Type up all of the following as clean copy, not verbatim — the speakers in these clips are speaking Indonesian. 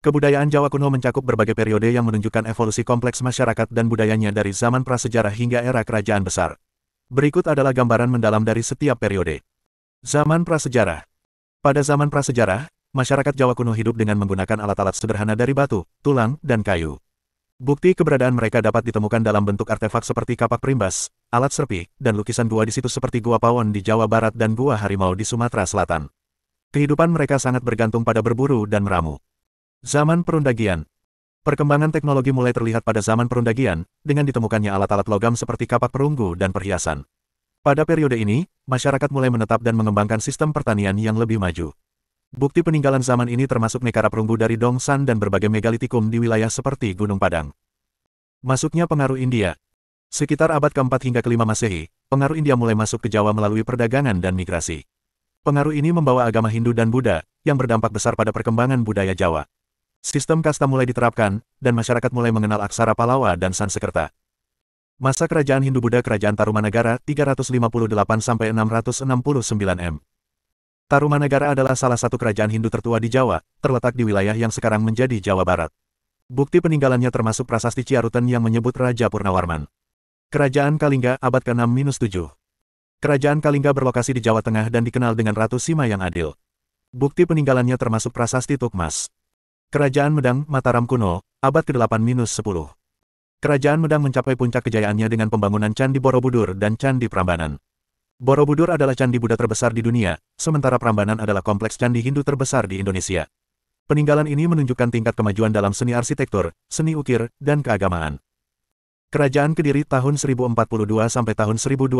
Kebudayaan Jawa kuno mencakup berbagai periode yang menunjukkan evolusi kompleks masyarakat dan budayanya dari zaman prasejarah hingga era kerajaan besar. Berikut adalah gambaran mendalam dari setiap periode. Zaman prasejarah. Pada zaman prasejarah, masyarakat Jawa kuno hidup dengan menggunakan alat-alat sederhana dari batu, tulang, dan kayu. Bukti keberadaan mereka dapat ditemukan dalam bentuk artefak seperti kapak primbas, alat serpi, dan lukisan gua di situs seperti Gua Pawon di Jawa Barat dan Gua Harimau di Sumatera Selatan. Kehidupan mereka sangat bergantung pada berburu dan meramu. Zaman Perundagian. Perkembangan teknologi mulai terlihat pada zaman Perundagian, dengan ditemukannya alat-alat logam seperti kapak perunggu dan perhiasan. Pada periode ini, masyarakat mulai menetap dan mengembangkan sistem pertanian yang lebih maju. Bukti peninggalan zaman ini termasuk nekara perunggu dari Dongsan dan berbagai megalitikum di wilayah seperti Gunung Padang. Masuknya pengaruh India. Sekitar abad ke-4 hingga ke-5 Masehi, pengaruh India mulai masuk ke Jawa melalui perdagangan dan migrasi. Pengaruh ini membawa agama Hindu dan Buddha, yang berdampak besar pada perkembangan budaya Jawa. Sistem kasta mulai diterapkan, dan masyarakat mulai mengenal aksara Palawa dan Sansekerta. Masa Kerajaan Hindu-Buddha Kerajaan Tarumanagara 358–669 M. Tarumanagara adalah salah satu kerajaan Hindu tertua di Jawa, terletak di wilayah yang sekarang menjadi Jawa Barat. Bukti peninggalannya termasuk prasasti Ciaruten yang menyebut Raja Purnawarman. Kerajaan Kalingga abad ke-6–7. Kerajaan Kalingga berlokasi di Jawa Tengah dan dikenal dengan Ratu Sima yang adil. Bukti peninggalannya termasuk prasasti Tukmas. Kerajaan Medang, Mataram kuno, abad ke-8–10. Kerajaan Medang mencapai puncak kejayaannya dengan pembangunan Candi Borobudur dan Candi Prambanan. Borobudur adalah candi Buddha terbesar di dunia, sementara Prambanan adalah kompleks candi Hindu terbesar di Indonesia. Peninggalan ini menunjukkan tingkat kemajuan dalam seni arsitektur, seni ukir, dan keagamaan. Kerajaan Kediri tahun 1042 sampai tahun 1222.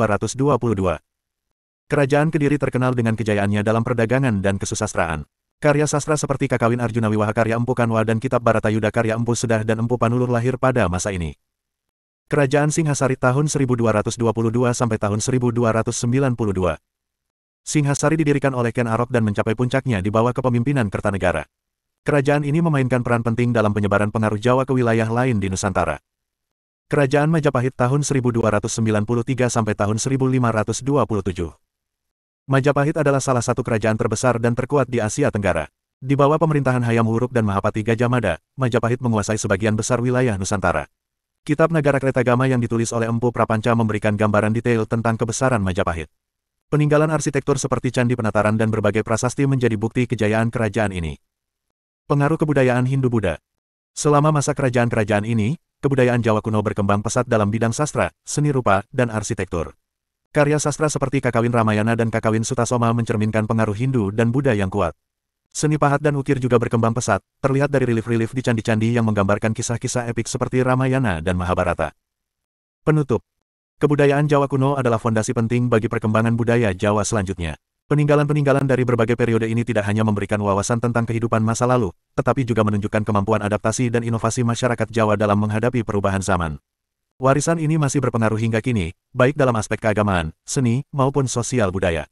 Kerajaan Kediri terkenal dengan kejayaannya dalam perdagangan dan kesusastraan. Karya sastra seperti Kakawin Arjuna Wiwaha karya Empu Kanwa dan Kitab Baratayuda karya Empu Sedah dan Empu Panuluh lahir pada masa ini. Kerajaan Singhasari tahun 1222 sampai tahun 1292. Singhasari didirikan oleh Ken Arok dan mencapai puncaknya di bawah kepemimpinan Kertanegara. Kerajaan ini memainkan peran penting dalam penyebaran pengaruh Jawa ke wilayah lain di Nusantara. Kerajaan Majapahit tahun 1293 sampai tahun 1527. Majapahit adalah salah satu kerajaan terbesar dan terkuat di Asia Tenggara. Di bawah pemerintahan Hayam Wuruk dan Mahapati Gajah Mada, Majapahit menguasai sebagian besar wilayah Nusantara. Kitab Nagara Kretagama yang ditulis oleh Empu Prapanca memberikan gambaran detail tentang kebesaran Majapahit. Peninggalan arsitektur seperti Candi Penataran dan berbagai prasasti menjadi bukti kejayaan kerajaan ini. Pengaruh kebudayaan Hindu-Buddha. Selama masa kerajaan-kerajaan ini, kebudayaan Jawa kuno berkembang pesat dalam bidang sastra, seni rupa, dan arsitektur. Karya sastra seperti Kakawin Ramayana dan Kakawin Sutasoma mencerminkan pengaruh Hindu dan Buddha yang kuat. Seni pahat dan ukir juga berkembang pesat, terlihat dari relief-relief di candi-candi yang menggambarkan kisah-kisah epik seperti Ramayana dan Mahabharata. Penutup. Kebudayaan Jawa kuno adalah fondasi penting bagi perkembangan budaya Jawa selanjutnya. Peninggalan-peninggalan dari berbagai periode ini tidak hanya memberikan wawasan tentang kehidupan masa lalu, tetapi juga menunjukkan kemampuan adaptasi dan inovasi masyarakat Jawa dalam menghadapi perubahan zaman. Warisan ini masih berpengaruh hingga kini, baik dalam aspek keagamaan, seni, maupun sosial budaya.